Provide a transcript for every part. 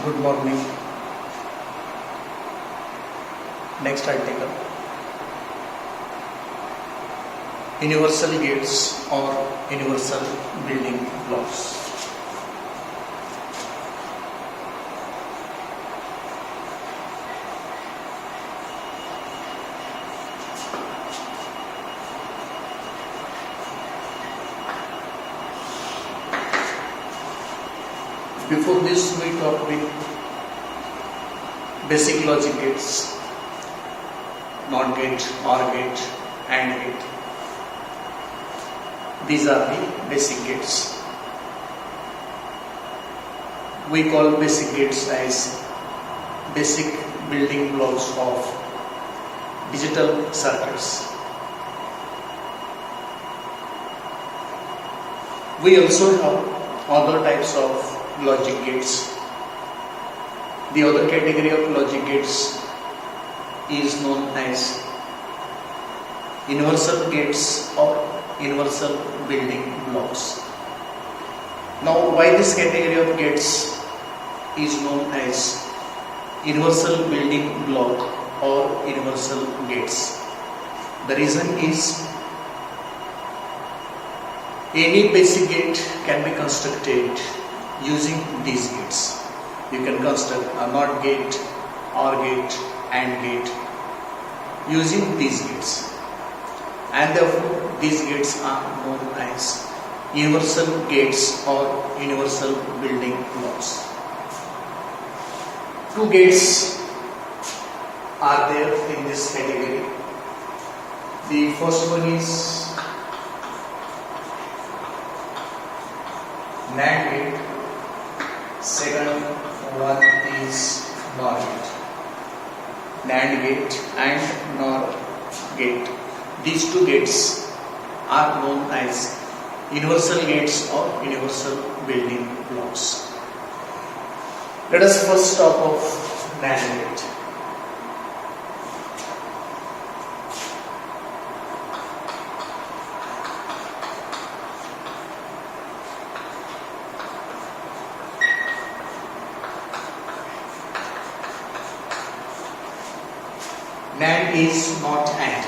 Good morning. Next article. Universal gates or universal building blocks. Before this, we talked with basic logic gates, NOT gate, OR gate, AND gate. These are the basic gates. We call basic gates as basic building blocks of digital circuits. We also have other types of logic gates. The other category of logic gates is known as universal gates or universal building blocks. Now, why this category of gates is known as universal building block or universal gates? The reason is any basic gate can be constructed using these gates. You can construct a NOT gate, OR gate, AND gate using these gates, and therefore these gates are known as universal gates or universal building blocks. Two gates are there in this category. The first one is NAND gate. Second one is NOR gate. NAND gate and NOR gate. These two gates are known as universal gates or universal building blocks. Let us first talk of NAND gate. NAND is not AND.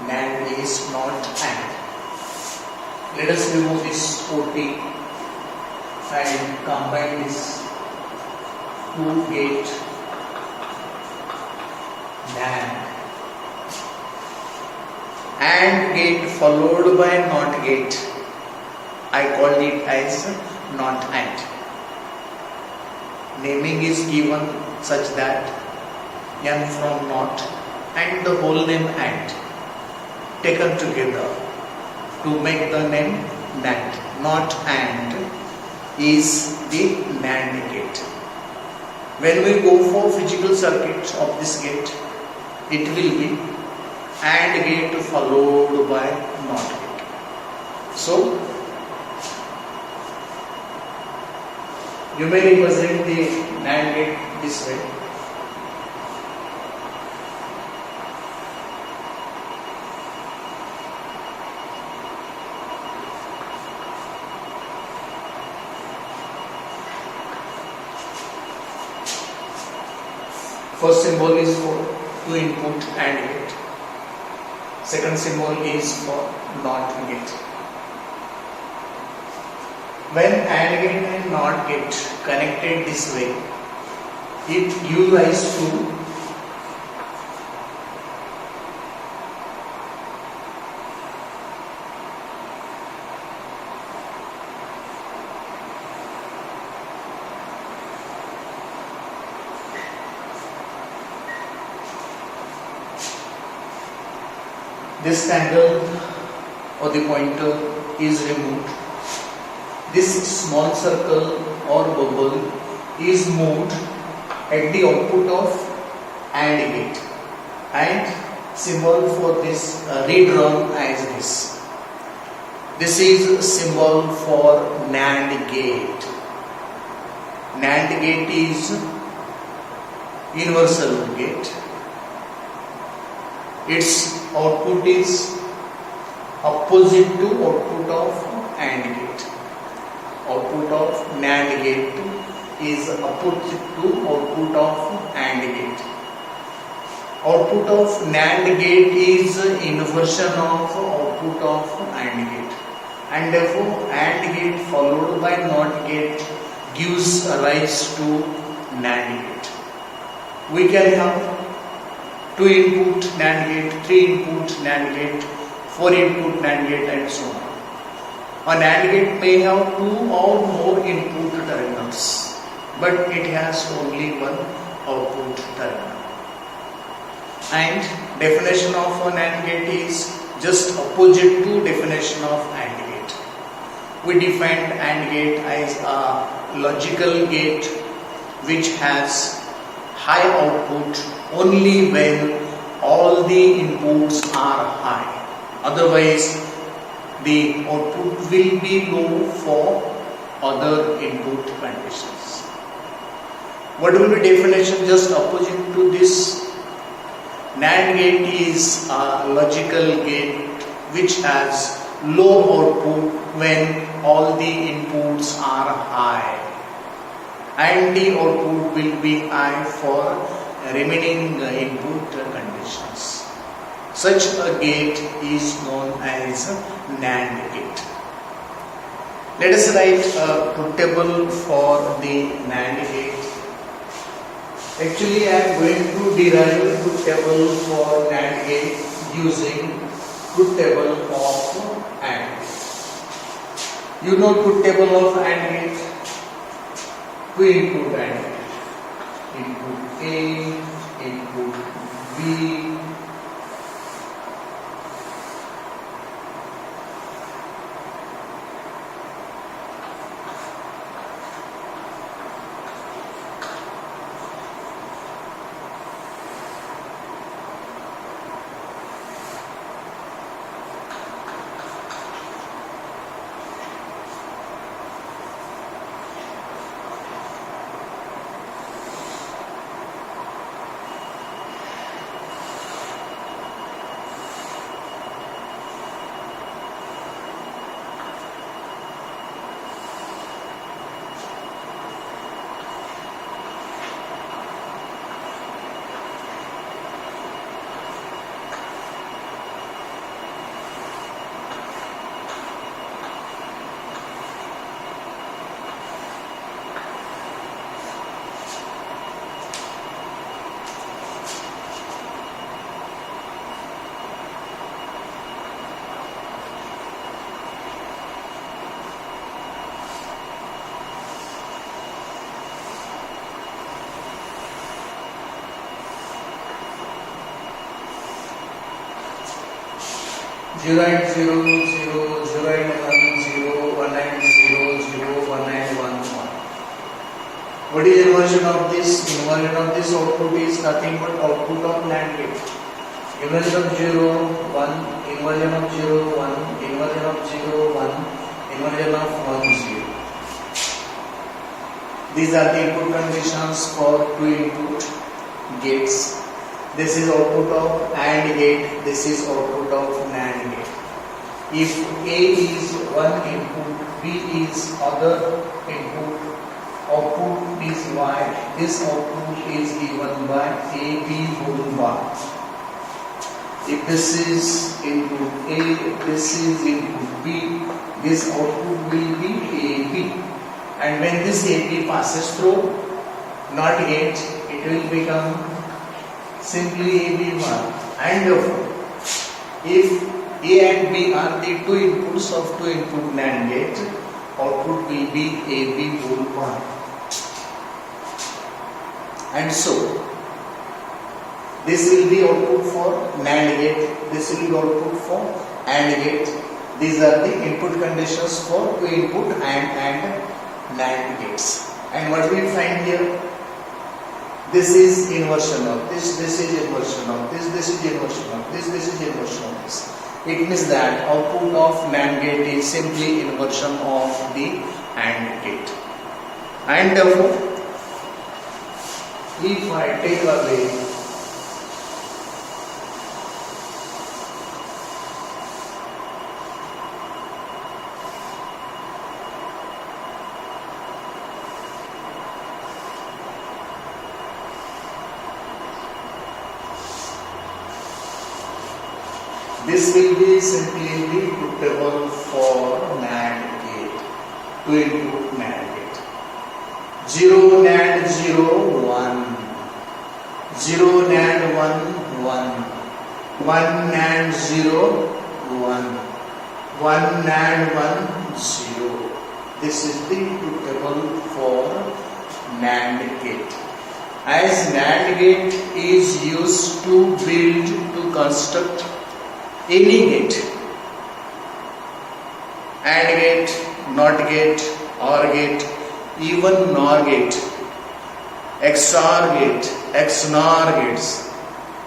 NAND is not AND. Let us remove this OT and combine this two gate NAND. AND gate followed by NOT gate. I called it as not AND. Naming is given such that N from NOT and the whole name AND taken together to make the name NAND. NOT AND is the NAND gate. When we go for physical circuit of this gate, it will be AND gate followed by NOT gate. So, you may represent the NAND gate this way. First symbol is for two input AND gate. Second symbol is for NOT gate. When AND gate and NOT gate connected this way, it gives rise to this angle or the pointer is removed. This small circle or bubble is moved at the output of AND gate, and symbol for this redrawn as this. This is symbol for NAND gate. NAND gate is universal gate. Its output is opposite to output of AND gate. Output of NAND gate is opposite to output of AND gate. Output of NAND gate is inversion of output of AND gate, and therefore AND gate followed by NOT gate gives rise to NAND gate. We can have 2 input NAND gate, 3 input NAND gate, 4 input NAND gate, and so on. A NAND gate may have 2 or more input terminals, but it has only one output terminal. And definition of a NAND gate is just opposite to definition of AND gate. We defined AND gate as a logical gate which has high output only when all the inputs are high. Otherwise, the output will be low for other input conditions. What will be definition just opposite to this? NAND gate is a logical gate which has low output when all the inputs are high, and the output will be high for remaining input conditions. Such a gate is known as NAND gate. Let us write a truth table for the NAND gate. Actually, I am going to derive truth table for NAND gate using truth table of AND. You know truth table of AND gate? 2 input AND gate. Input A, input B, zero and zero, zero, zero and one, zero, one and zero, zero, one and one, one. What is inversion of this? Inversion of this output is nothing but output of NAND gate. Inversion of 0, 1, inversion of 0, 1, inversion of 0, 1, inversion of 1, 0. These are the input conditions for 2 input gates. This is output of AND gate, this is output of NAND gate. If A is one input, B is other input, output is Y. This output is given by AB whole bar. If this is input A, this is input B, this output will be AB. And when this AB passes through NOT gate, it will become simply AB1. And therefore, if A and B are the 2 inputs of 2 input NAND gate, output will be AB whole bar. And so, this will be output for NAND gate, this will be output for AND gate. These are the input conditions for 2 input and NAND gates. And what we find here? This is inversion of this is inversion of this is inversion of this is inversion of this. It means that output of NAND gate is simply inversion of the AND gate. And therefore, if I take away This will be simply the truth table for NAND gate. 2 input NAND gate. 0 NAND 0 1. 0 NAND 1 1. 1 NAND 0 1. 1 NAND 1 0. This is the truth table for NAND gate. As NAND gate is used to build, to construct any gate, AND gate, NOT gate, OR gate, even NOR gate, XOR gate, XNOR gates.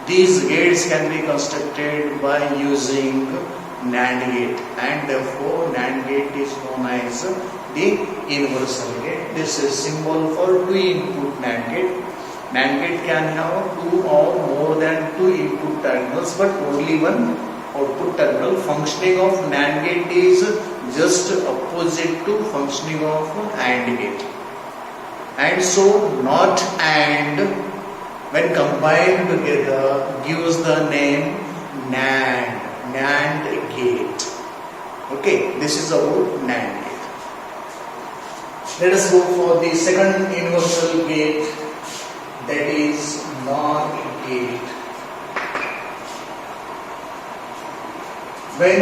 These gates can be constructed by using NAND gate, and therefore NAND gate is known as the universal gate. This is symbol for 2 input NAND gate. NAND gate can have 2 or more than 2 input terminals, but only one output terminal. Functioning of NAND gate is just opposite to functioning of AND gate. And so NOT AND, when combined together, gives the name NAND, NAND gate. Okay, this is about NAND gate. Let us go for the second universal gate, that is NOR gate. When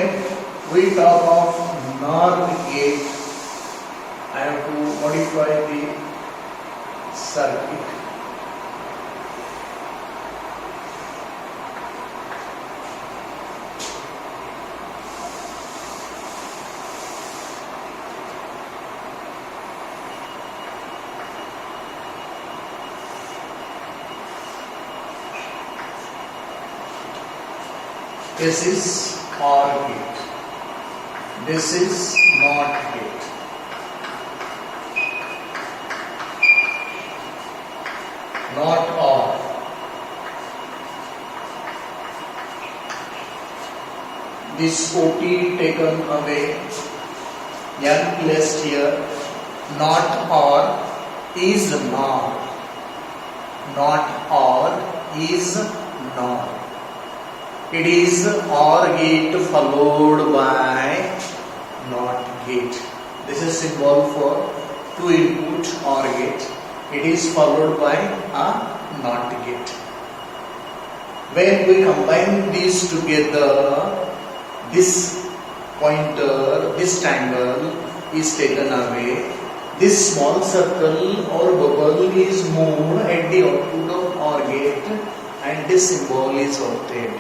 we talk of NOR gate, I have to modify the circuit. This is OR gate. This is NOT gate. Not OR. This OT taken away, N placed here. Not OR is NOR. Not OR is NOR. It is OR gate followed by NOT gate. This is symbol for 2 input OR gate. It is followed by a NOT gate. When we combine these together, this pointer, this triangle is taken away. This small circle or bubble is moved at the output of OR gate, and this symbol is obtained.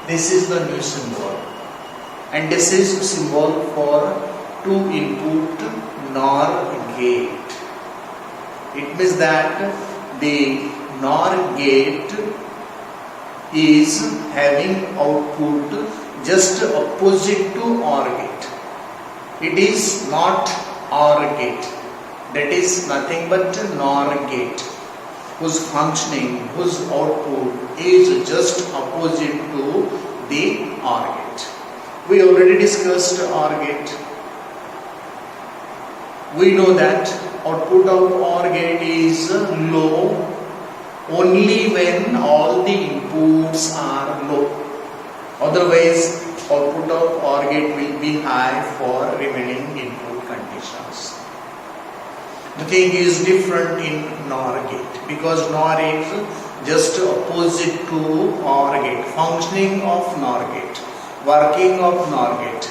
This is the new symbol, and this is symbol for 2 input NOR gate. It means that the NOR gate is having output just opposite to OR gate. It is not OR gate. That is nothing but NOR gate, whose functioning, whose output is just opposite to the OR gate. We already discussed OR gate. We know that output of OR gate is low only when all the inputs are low. Otherwise, output of OR gate will be high for remaining input conditions. The thing is different in NOR gate, because NOR is just opposite to OR gate. Functioning of NOR gate, working of NOR gate,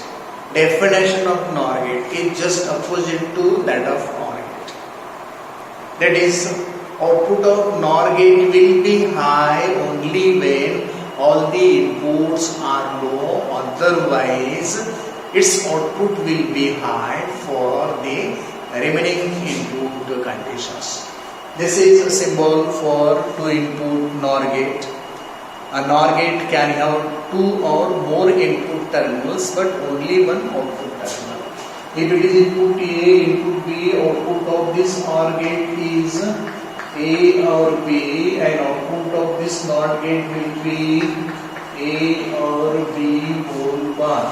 definition of NOR gate is just opposite to that of OR gate. That is, output of NOR gate will be high only when all the inputs are low. Otherwise, its output will be high for the remaining input conditions. This is a symbol for 2 input NOR gate. A NOR gate can have 2 or more input terminals, but only one output terminal. If it is input A, input B, output of this OR gate is A or B, and output of this NOT gate will be A or B whole bar.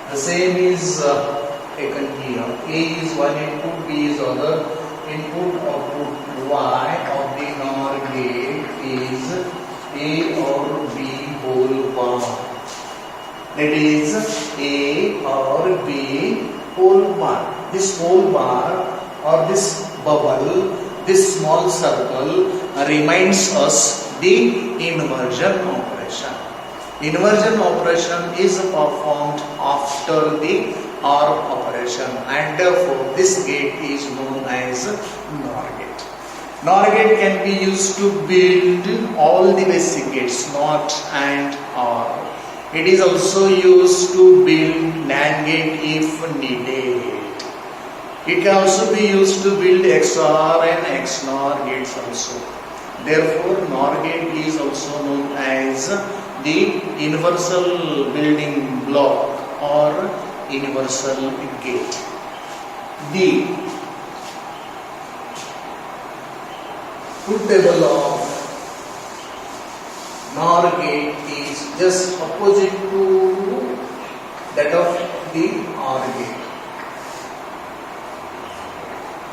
The same is taken here. A is one input, B is other input. Output Y of the NOR gate is A or B whole bar. that is A or B whole bar. This whole bar or this bubble, this small circle reminds us the inversion operation. Inversion operation is performed after the OR operation, and therefore this gate is known as NOR gate. NOR gate can be used to build all the basic gates, NOT and OR. It is also used to build NAND gate if needed. It can also be used to build XOR and XNOR gates also. Therefore, NOR gate is also known as the universal building block or universal gate. The truth table of NOR gate is just opposite to that of the OR gate.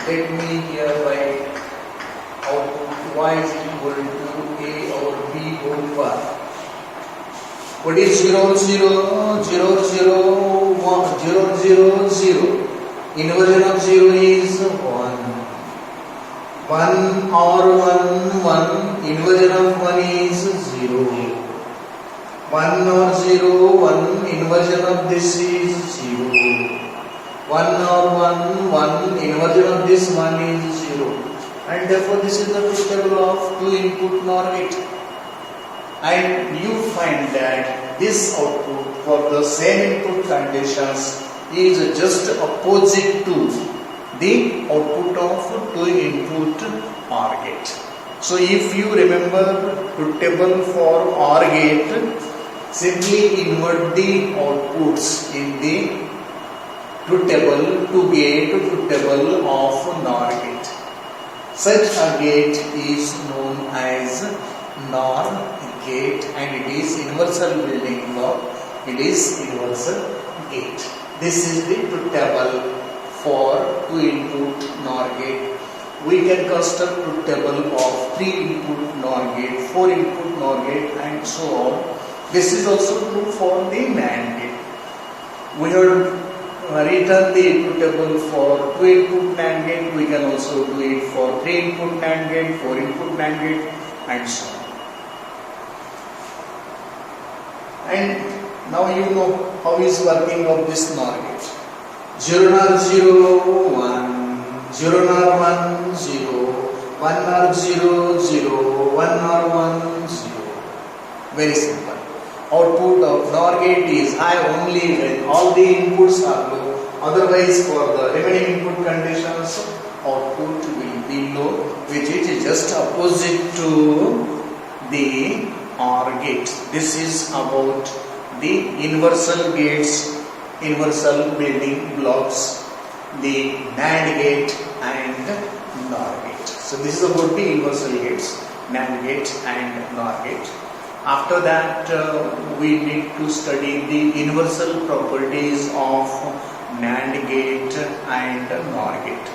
Let me here write output y is equal to A or B whole bar. What is 0, 0, 0, 0, 1, 0, 0, 0? Inversion of 0 is 1. 1 or 1, 1. Inversion of 1 is 0. 1 or 0, 1. Inversion of this is 0. 1 or 1, 1. Inversion of this 1 is 0. And therefore this is the truth table of 2 input NOR gate. And you find that this output for the same input conditions is just opposite to the output of 2 input OR gate. So if you remember truth table for OR gate, simply invert the outputs in the truth table to get truth table of NOR gate. Such a gate is known as NOR gate, and it is universal building block. It is universal gate. This is the truth table for 2 input NOR gate. We can construct truth table of 3 input NOR gate, 4 input NOR gate, and so on. This is also true for the NAND gate. We have written the truth table for 2 input NAND gate. We can also do it for 3 input NAND gate, 4 input NAND gate, and so on. And now you know how is working of this NOR gate. 0 NOR 0, 1, 0 NOR 1, 0, 1 NOR 0, 0, 1 NOR 1, 0. Very simple. Output of NOR gate is high only when all the inputs are low. Otherwise, for the remaining input conditions, output will be low, which is just opposite to the OR gate. This is about the universal gates, universal building blocks, the NAND gate and NOR gate. So this is about the universal gates, NAND gate and NOR gate. After that, we need to study the universal properties of NAND gate and NOR gate.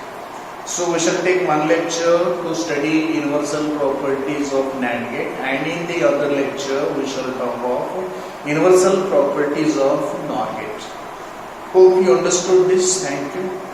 So we shall take one lecture to study universal properties of NAND gate, and in the other lecture we shall talk of universal properties of NOR gate. Hope you understood this. Thank you.